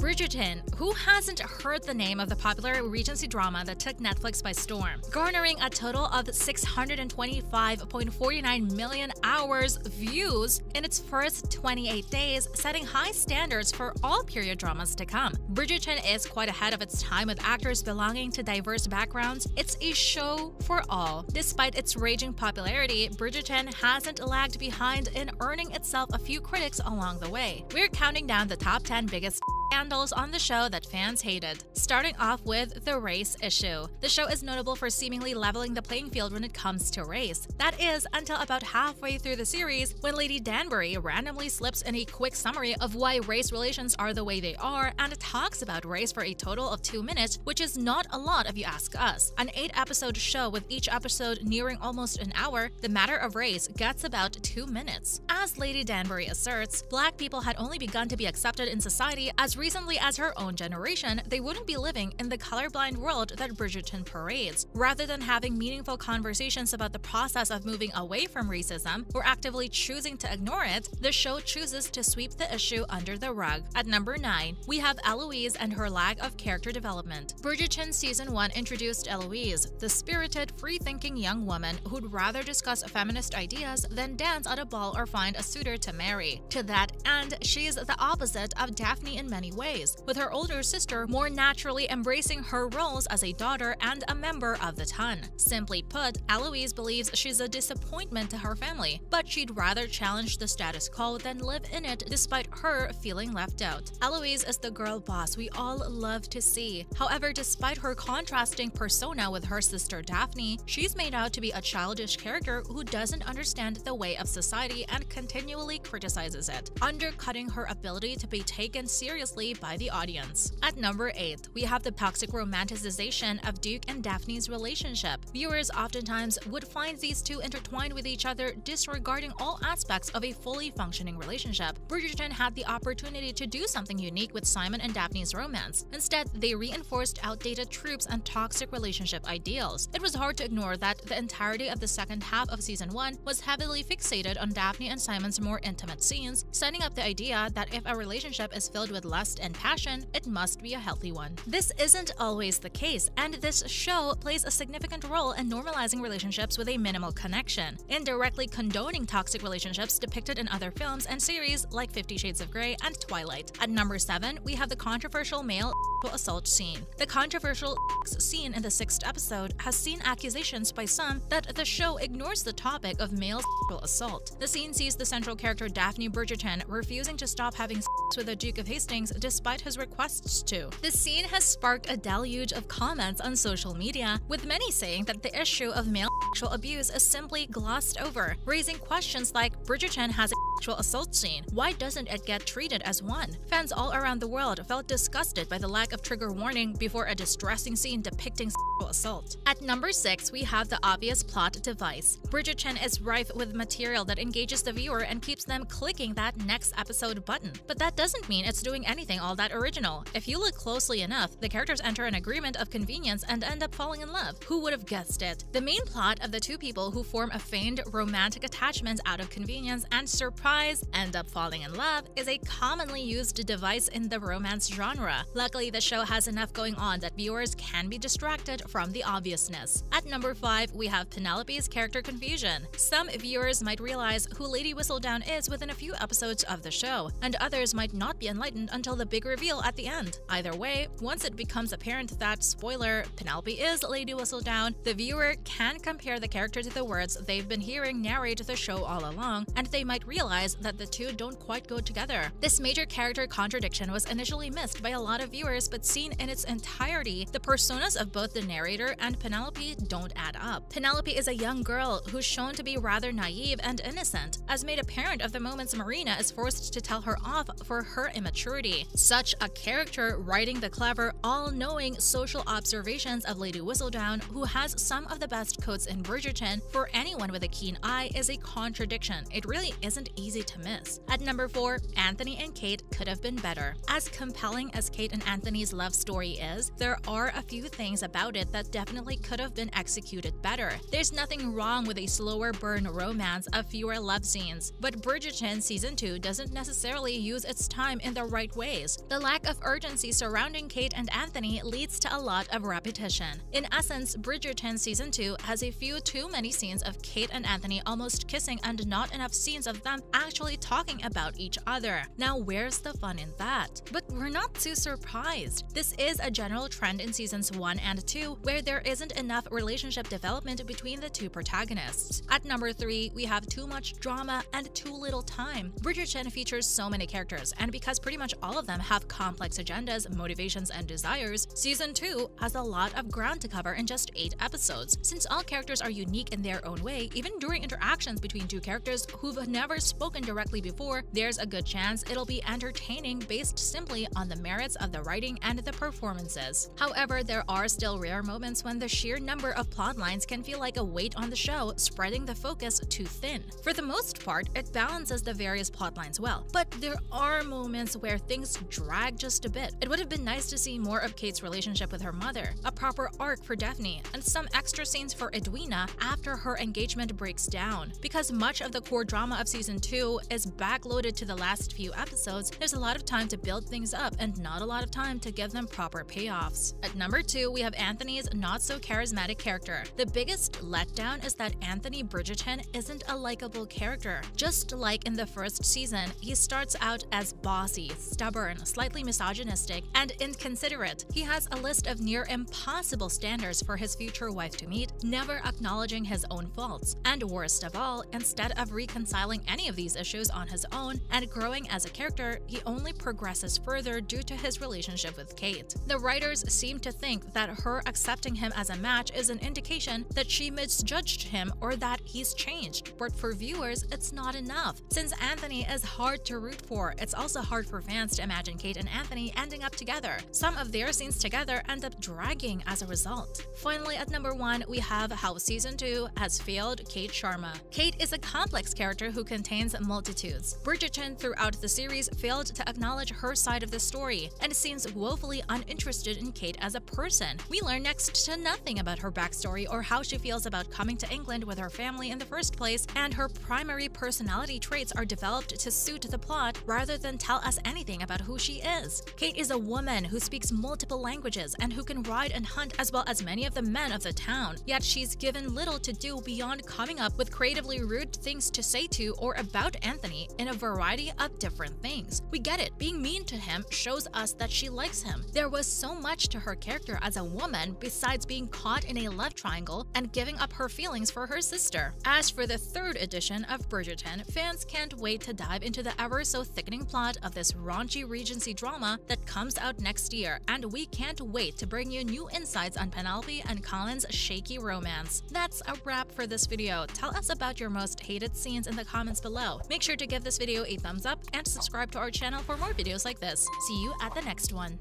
Bridgerton. Who hasn't heard the name of the popular Regency drama that took Netflix by storm, garnering a total of 625.49 million hours views in its first 28 days, setting high standards for all period dramas to come. Bridgerton is quite ahead of its time with actors belonging to diverse backgrounds. It's a show for all. Despite its raging popularity, Bridgerton hasn't lagged behind in earning itself a few critics along the way. We're counting down the top 10 biggest scandals on the show that fans hated. Starting off with the race issue. The show is notable for seemingly leveling the playing field when it comes to race. That is, until about halfway through the series, when Lady Danbury randomly slips in a quick summary of why race relations are the way they are and talks about race for a total of 2 minutes, which is not a lot if you ask us. An 8-episode show with each episode nearing almost an hour, the matter of race gets about 2 minutes. As Lady Danbury asserts, Black people had only begun to be accepted in society as recently as her own generation. They wouldn't be living in the colorblind world that Bridgerton parades. Rather than having meaningful conversations about the process of moving away from racism or actively choosing to ignore it, the show chooses to sweep the issue under the rug. At number 9, we have Eloise and her lack of character development. Bridgerton Season 1 introduced Eloise, the spirited, free-thinking young woman who'd rather discuss feminist ideas than dance at a ball or find a suitor to marry. To that end, she's the opposite of Daphne in many ways, with her older sister more naturally embracing her roles as a daughter and a member of the ton. Simply put, Eloise believes she's a disappointment to her family, but she'd rather challenge the status quo than live in it despite her feeling left out. Eloise is the girl boss we all love to see. However, despite her contrasting persona with her sister Daphne, she's made out to be a childish character who doesn't understand the way of society and continually criticizes it, undercutting her ability to be taken seriously by the audience. At number 8, we have the toxic romanticization of Duke and Daphne's relationship. Viewers oftentimes would find these two intertwined with each other, disregarding all aspects of a fully functioning relationship. Bridgerton had the opportunity to do something unique with Simon and Daphne's romance. Instead, they reinforced outdated tropes and toxic relationship ideals. It was hard to ignore that the entirety of the second half of Season 1 was heavily fixated on Daphne and Simon's more intimate scenes, setting up the idea that if a relationship is filled with lust and passion, it must be a healthy one. This isn't always the case, and this show plays a significant role in normalizing relationships with a minimal connection, indirectly condoning toxic relationships depicted in other films and series like 50 Shades of Grey and Twilight. At number 7, we have the controversial male assault scene. The controversial scene in the 6th episode has seen accusations by some that the show ignores the topic of male sexual assault. The scene sees the central character Daphne Bridgerton refusing to stop having sex with the Duke of Hastings despite his requests to. The scene has sparked a deluge of comments on social media, with many saying that the issue of male sexual abuse is simply glossed over, raising questions like, Bridgerton has a sexual assault scene, why doesn't it get treated as one? Fans all around the world felt disgusted by the lack of trigger warning before a distressing scene depicting sexual assault. At number 6, we have the obvious plot device. Bridgerton is rife with material that engages the viewer and keeps them clicking that next episode button. But that doesn't mean it's doing anything all that original. If you look closely enough, the characters enter an agreement of convenience and end up falling in love. Who would have guessed it? The main plot of the two people who form a feigned romantic attachment out of convenience and surprise end up falling in love is a commonly used device in the romance genre. Luckily, the show has enough going on that viewers can be distracted from the obviousness. At number 5, we have Penelope's character confusion. Some viewers might realize who Lady Whistledown is within a few episodes of the show, and others might not be enlightened until the big reveal at the end. Either way, once it becomes apparent that, spoiler, Penelope is Lady Whistledown, the viewer can compare the character to the words they've been hearing narrate the show all along, and they might realize that the two don't quite go together. This major character contradiction was initially missed by a lot of viewers, but seen in its entirety, the personas of both the narrator and Penelope don't add up. Penelope is a young girl who's shown to be rather naive and innocent, as made apparent of the moments Marina is forced to tell her off for her immaturity. Such a character writing the clever, all-knowing social observations of Lady Whistledown, who has some of the best quotes in Bridgerton, for anyone with a keen eye is a contradiction. It really isn't easy to miss. At number 4, Anthony and Kate could have been better. As compelling as Kate and Anthony's love story is, there are a few things about it that that definitely could have been executed better. There's nothing wrong with a slower burn romance of fewer love scenes, but Bridgerton Season 2 doesn't necessarily use its time in the right ways. The lack of urgency surrounding Kate and Anthony leads to a lot of repetition. In essence, Bridgerton Season 2 has a few too many scenes of Kate and Anthony almost kissing and not enough scenes of them actually talking about each other. Now, where's the fun in that? But we're not too surprised. This is a general trend in Seasons 1 and 2 where there isn't enough relationship development between the two protagonists. At number 3, we have too much drama and too little time. Bridgerton features so many characters, and because pretty much all of them have complex agendas, motivations, and desires, Season 2 has a lot of ground to cover in just 8 episodes. Since all characters are unique in their own way, even during interactions between two characters who've never spoken directly before, there's a good chance it'll be entertaining based simply on the merits of the writing and the performances. However, there are still rare moments when the sheer number of plot lines can feel like a weight on the show, spreading the focus too thin. For the most part, it balances the various plot lines well, but there are moments where things drag just a bit. It would have been nice to see more of Kate's relationship with her mother, a proper arc for Daphne, and some extra scenes for Edwina after her engagement breaks down. Because much of the core drama of Season 2 is backloaded to the last few episodes, there's a lot of time to build things up and not a lot of time to give them proper payoffs. At number 2, we have Anthony's not-so-charismatic character. The biggest letdown is that Anthony Bridgerton isn't a likable character. Just like in the first season, he starts out as bossy, stubborn, slightly misogynistic, and inconsiderate. He has a list of near-impossible standards for his future wife to meet, never acknowledging his own faults. And worst of all, instead of reconciling any of these issues on his own and growing as a character, he only progresses further due to his relationship with Kate. The writers seem to think that her accepting him as a match is an indication that she misjudged him or that he's changed, but for viewers, it's not enough. Since Anthony is hard to root for, it's also hard for fans to imagine Kate and Anthony ending up together. Some of their scenes together end up dragging as a result. Finally, at number 1, we have how Season 2 has failed Kate Sharma. Kate is a complex character who contains multitudes. Bridgerton throughout the series failed to acknowledge her side of the story and seems woefully uninterested in Kate as a person. We learn next to nothing about her backstory or how she feels about coming to England with her family in the first place, and her primary personality traits are developed to suit the plot rather than tell us anything about who she is. Kate is a woman who speaks multiple languages and who can ride and hunt as well as many of the men of the town, yet she's given little to do beyond coming up with creatively rude things to say to or about Anthony in a variety of different things. We get it, being mean to him shows us that she likes him. There was so much to her character as a woman besides being caught in a love triangle and giving up her feelings for her sister. As for the 3rd edition of Bridgerton, fans can't wait to dive into the ever-so-thickening plot of this raunchy Regency drama that comes out next year, and we can't wait to bring you new insights on Penelope and Colin's shaky romance. That's a wrap for this video. Tell us about your most hated scenes in the comments below. Make sure to give this video a thumbs up and subscribe to our channel for more videos like this. See you at the next one.